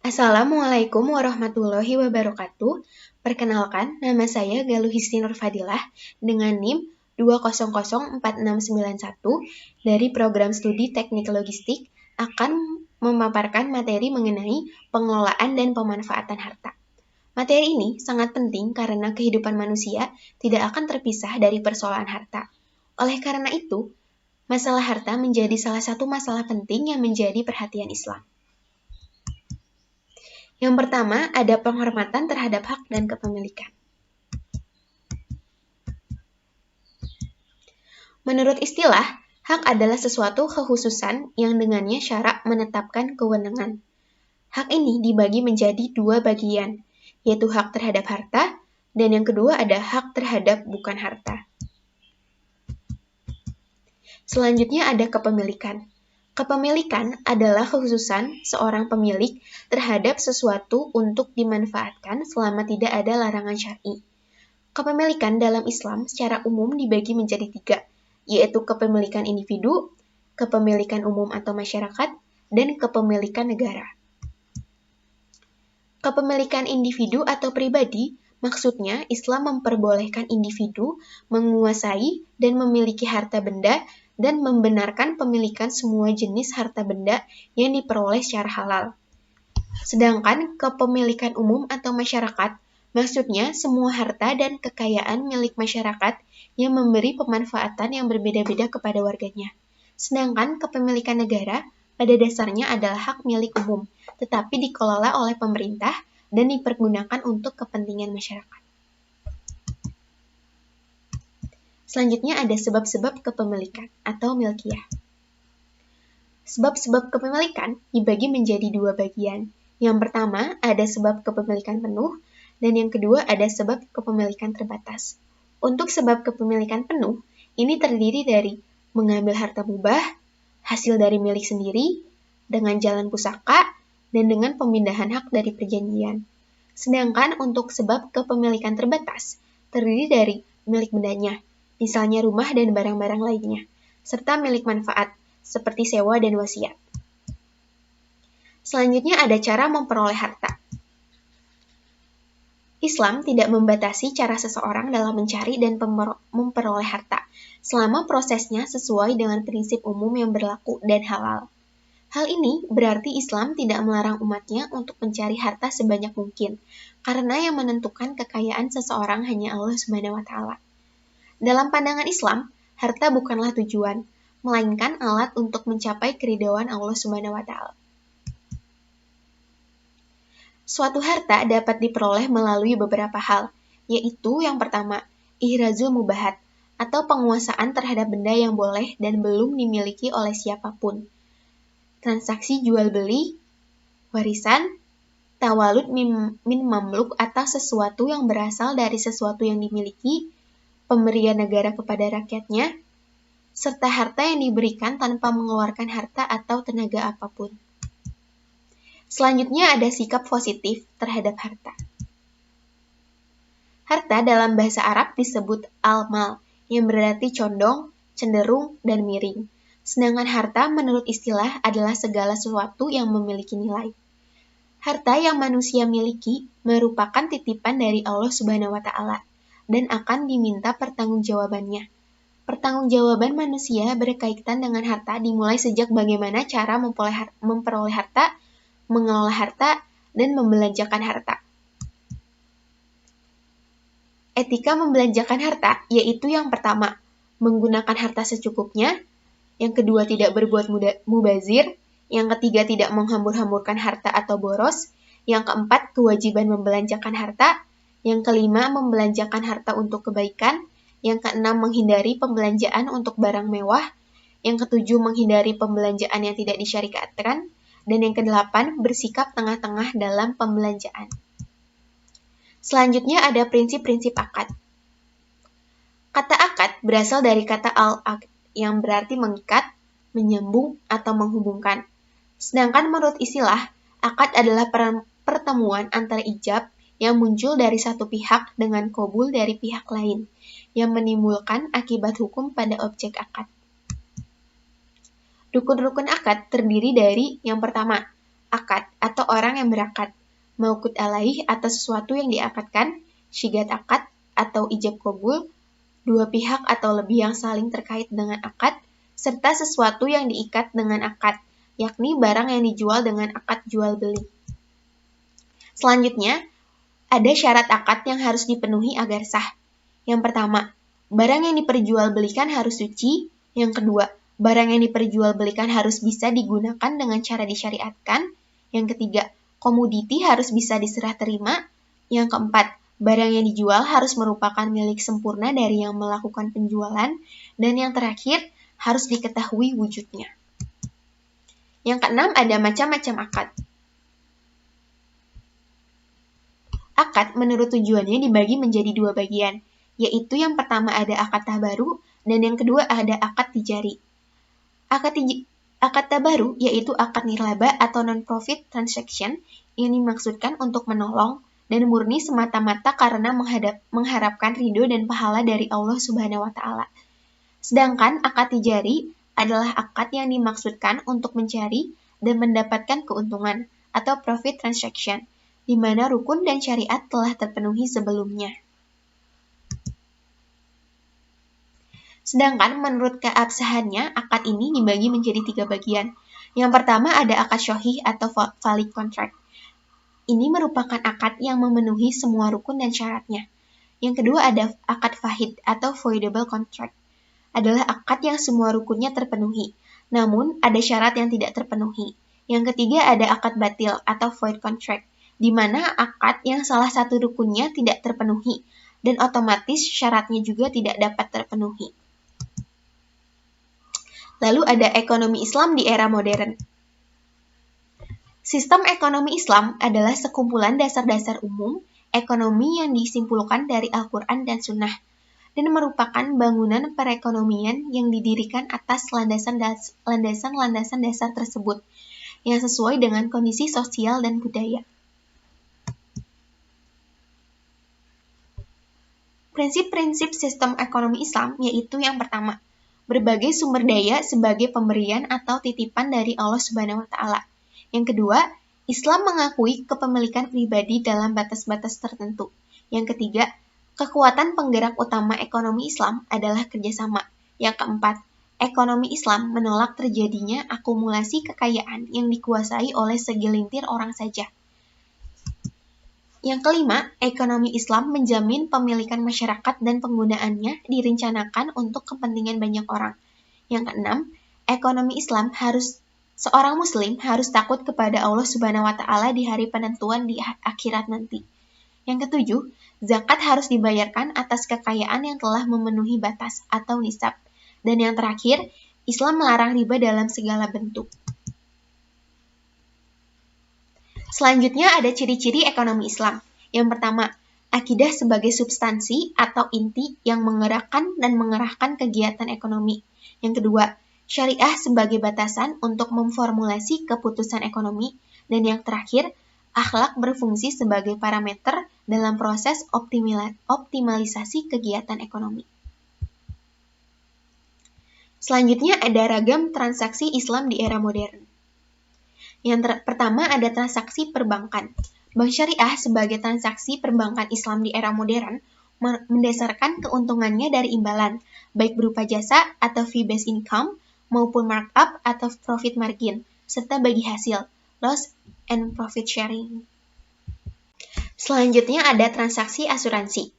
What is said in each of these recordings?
Assalamualaikum warahmatullahi wabarakatuh. Perkenalkan, nama saya Galuhisti Nurfadilah dengan NIM 2004691 dari Program Studi Teknik Logistik akan memaparkan materi mengenai pengelolaan dan pemanfaatan harta. Materi ini sangat penting karena kehidupan manusia tidak akan terpisah dari persoalan harta. Oleh karena itu, masalah harta menjadi salah satu masalah penting yang menjadi perhatian Islam. Yang pertama, ada penghormatan terhadap hak dan kepemilikan. Menurut istilah, hak adalah sesuatu kekhususan yang dengannya syarak menetapkan kewenangan. Hak ini dibagi menjadi dua bagian, yaitu hak terhadap harta, dan yang kedua ada hak terhadap bukan harta. Selanjutnya ada kepemilikan. Kepemilikan adalah kekhususan seorang pemilik terhadap sesuatu untuk dimanfaatkan selama tidak ada larangan syar'i. Kepemilikan dalam Islam secara umum dibagi menjadi tiga, yaitu kepemilikan individu, kepemilikan umum atau masyarakat, dan kepemilikan negara. Kepemilikan individu atau pribadi, maksudnya Islam memperbolehkan individu menguasai dan memiliki harta benda dan membenarkan pemilikan semua jenis harta benda yang diperoleh secara halal. Sedangkan kepemilikan umum atau masyarakat, maksudnya semua harta dan kekayaan milik masyarakat yang memberi pemanfaatan yang berbeda-beda kepada warganya. Sedangkan kepemilikan negara pada dasarnya adalah hak milik umum, tetapi dikelola oleh pemerintah dan dipergunakan untuk kepentingan masyarakat. Selanjutnya ada sebab-sebab kepemilikan atau milkiyah. Sebab-sebab kepemilikan dibagi menjadi dua bagian. Yang pertama ada sebab kepemilikan penuh, dan yang kedua ada sebab kepemilikan terbatas. Untuk sebab kepemilikan penuh, ini terdiri dari mengambil harta mubah, hasil dari milik sendiri, dengan jalan pusaka, dan dengan pemindahan hak dari perjanjian. Sedangkan untuk sebab kepemilikan terbatas, terdiri dari milik bendanya, misalnya rumah dan barang-barang lainnya, serta milik manfaat, seperti sewa dan wasiat. Selanjutnya ada cara memperoleh harta. Islam tidak membatasi cara seseorang dalam mencari dan memperoleh harta, selama prosesnya sesuai dengan prinsip umum yang berlaku dan halal. Hal ini berarti Islam tidak melarang umatnya untuk mencari harta sebanyak mungkin, karena yang menentukan kekayaan seseorang hanya Allah SWT. Dalam pandangan Islam, harta bukanlah tujuan, melainkan alat untuk mencapai keridhaan Allah SWT. Suatu harta dapat diperoleh melalui beberapa hal, yaitu yang pertama, ihrazul mubahat, atau penguasaan terhadap benda yang boleh dan belum dimiliki oleh siapapun. Transaksi jual-beli, warisan, tawalud min mamluk atau sesuatu yang berasal dari sesuatu yang dimiliki, pemberian negara kepada rakyatnya, serta harta yang diberikan tanpa mengeluarkan harta atau tenaga apapun. Selanjutnya ada sikap positif terhadap harta. Harta dalam bahasa Arab disebut al-mal, yang berarti condong, cenderung, dan miring. Sedangkan harta menurut istilah adalah segala sesuatu yang memiliki nilai. Harta yang manusia miliki merupakan titipan dari Allah SWT dan akan diminta pertanggungjawabannya. Pertanggungjawaban manusia berkaitan dengan harta dimulai sejak bagaimana cara memperoleh harta, mengelola harta, dan membelanjakan harta. Etika membelanjakan harta yaitu yang pertama, menggunakan harta secukupnya, yang kedua tidak berbuat mubazir, yang ketiga tidak menghambur-hamburkan harta atau boros, yang keempat kewajiban membelanjakan harta, yang kelima membelanjakan harta untuk kebaikan, yang keenam menghindari pembelanjaan untuk barang mewah, yang ketujuh menghindari pembelanjaan yang tidak disyariatkan, dan yang kedelapan bersikap tengah-tengah dalam pembelanjaan. Selanjutnya ada prinsip-prinsip akad. Kata akad berasal dari kata al-aqd, yang berarti mengikat, menyambung, atau menghubungkan. Sedangkan menurut istilah, akad adalah pertemuan antara ijab yang muncul dari satu pihak dengan qabul dari pihak lain, yang menimbulkan akibat hukum pada objek akad. Rukun-rukun akad terdiri dari yang pertama, akad atau orang yang berakad, mauqut alaih atau sesuatu yang diakadkan, syigat akad atau ijab qabul, dua pihak atau lebih yang saling terkait dengan akad, serta sesuatu yang diikat dengan akad, yakni barang yang dijual dengan akad jual beli. Selanjutnya, ada syarat akad yang harus dipenuhi agar sah. Yang pertama, barang yang diperjualbelikan harus suci. Yang kedua, barang yang diperjualbelikan harus bisa digunakan dengan cara disyariatkan. Yang ketiga, komoditi harus bisa diserah terima. Yang keempat, barang yang dijual harus merupakan milik sempurna dari yang melakukan penjualan. Dan yang terakhir, harus diketahui wujudnya. Yang keenam, ada macam-macam akad. Akad menurut tujuannya dibagi menjadi dua bagian, yaitu yang pertama ada akad tabaru dan yang kedua ada akad tijari. Akad tabaru yaitu akad nirlaba atau non-profit transaction yang dimaksudkan untuk menolong dan murni semata-mata karena mengharapkan ridho dan pahala dari Allah Subhanahu wa Ta'ala. Sedangkan akad tijari adalah akad yang dimaksudkan untuk mencari dan mendapatkan keuntungan atau profit transaction, di mana rukun dan syariat telah terpenuhi sebelumnya. Sedangkan menurut keabsahannya, akad ini dibagi menjadi 3 bagian. Yang pertama ada akad syahih atau valid contract. Ini merupakan akad yang memenuhi semua rukun dan syaratnya. Yang kedua ada akad fahid atau voidable contract. Adalah akad yang semua rukunnya terpenuhi, namun ada syarat yang tidak terpenuhi. Yang ketiga ada akad batil atau void contract, di mana akad yang salah satu rukunnya tidak terpenuhi, dan otomatis syaratnya juga tidak dapat terpenuhi. Lalu ada ekonomi Islam di era modern. Sistem ekonomi Islam adalah sekumpulan dasar-dasar umum ekonomi yang disimpulkan dari Al-Quran dan Sunnah, dan merupakan bangunan perekonomian yang didirikan atas landasan-landasan dasar tersebut, yang sesuai dengan kondisi sosial dan budaya. Prinsip-prinsip sistem ekonomi Islam yaitu yang pertama, berbagai sumber daya sebagai pemberian atau titipan dari Allah Subhanahu wa Ta'ala. Yang kedua, Islam mengakui kepemilikan pribadi dalam batas-batas tertentu. Yang ketiga, kekuatan penggerak utama ekonomi Islam adalah kerjasama. Yang keempat, ekonomi Islam menolak terjadinya akumulasi kekayaan yang dikuasai oleh segelintir orang saja. Yang kelima, ekonomi Islam menjamin pemilikan masyarakat dan penggunaannya direncanakan untuk kepentingan banyak orang. Yang keenam, ekonomi Islam seorang muslim harus takut kepada Allah Subhanahu wa Ta'ala di hari penentuan di akhirat nanti. Yang ketujuh, zakat harus dibayarkan atas kekayaan yang telah memenuhi batas atau nisab. Dan yang terakhir, Islam melarang riba dalam segala bentuk. Selanjutnya ada ciri-ciri ekonomi Islam. Yang pertama, akidah sebagai substansi atau inti yang menggerakkan dan mengerahkan kegiatan ekonomi. Yang kedua, syariah sebagai batasan untuk memformulasi keputusan ekonomi. Dan yang terakhir, akhlak berfungsi sebagai parameter dalam proses optimalisasi kegiatan ekonomi. Selanjutnya ada ragam transaksi Islam di era modern. Yang pertama ada transaksi perbankan. Bank syariah sebagai transaksi perbankan Islam di era modern mendasarkan keuntungannya dari imbalan, baik berupa jasa atau fee-based income, maupun markup atau profit margin, serta bagi hasil, loss and profit sharing. Selanjutnya ada transaksi asuransi.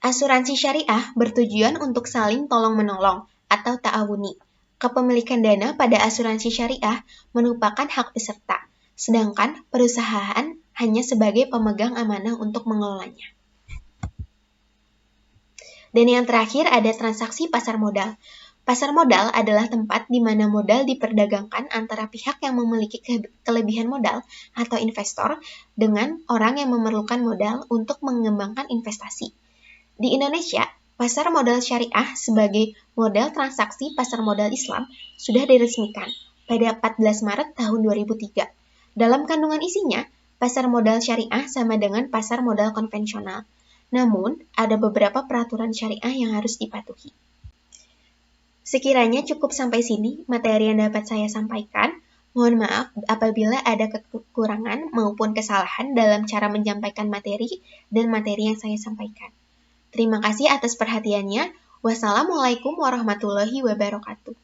Asuransi syariah bertujuan untuk saling tolong-menolong atau ta'awuni. Kepemilikan dana pada asuransi syariah merupakan hak peserta, sedangkan perusahaan hanya sebagai pemegang amanah untuk mengelolanya. Dan yang terakhir ada transaksi pasar modal. Pasar modal adalah tempat di mana modal diperdagangkan antara pihak yang memiliki kelebihan modal atau investor dengan orang yang memerlukan modal untuk mengembangkan investasi. Di Indonesia, pasar modal syariah sebagai model transaksi pasar modal Islam sudah diresmikan pada 14 Maret tahun 2003. Dalam kandungan isinya, pasar modal syariah sama dengan pasar modal konvensional. Namun, ada beberapa peraturan syariah yang harus dipatuhi. Sekiranya cukup sampai sini materi yang dapat saya sampaikan. Mohon maaf apabila ada kekurangan maupun kesalahan dalam cara menyampaikan materi dan materi yang saya sampaikan. Terima kasih atas perhatiannya. Wassalamualaikum warahmatullahi wabarakatuh.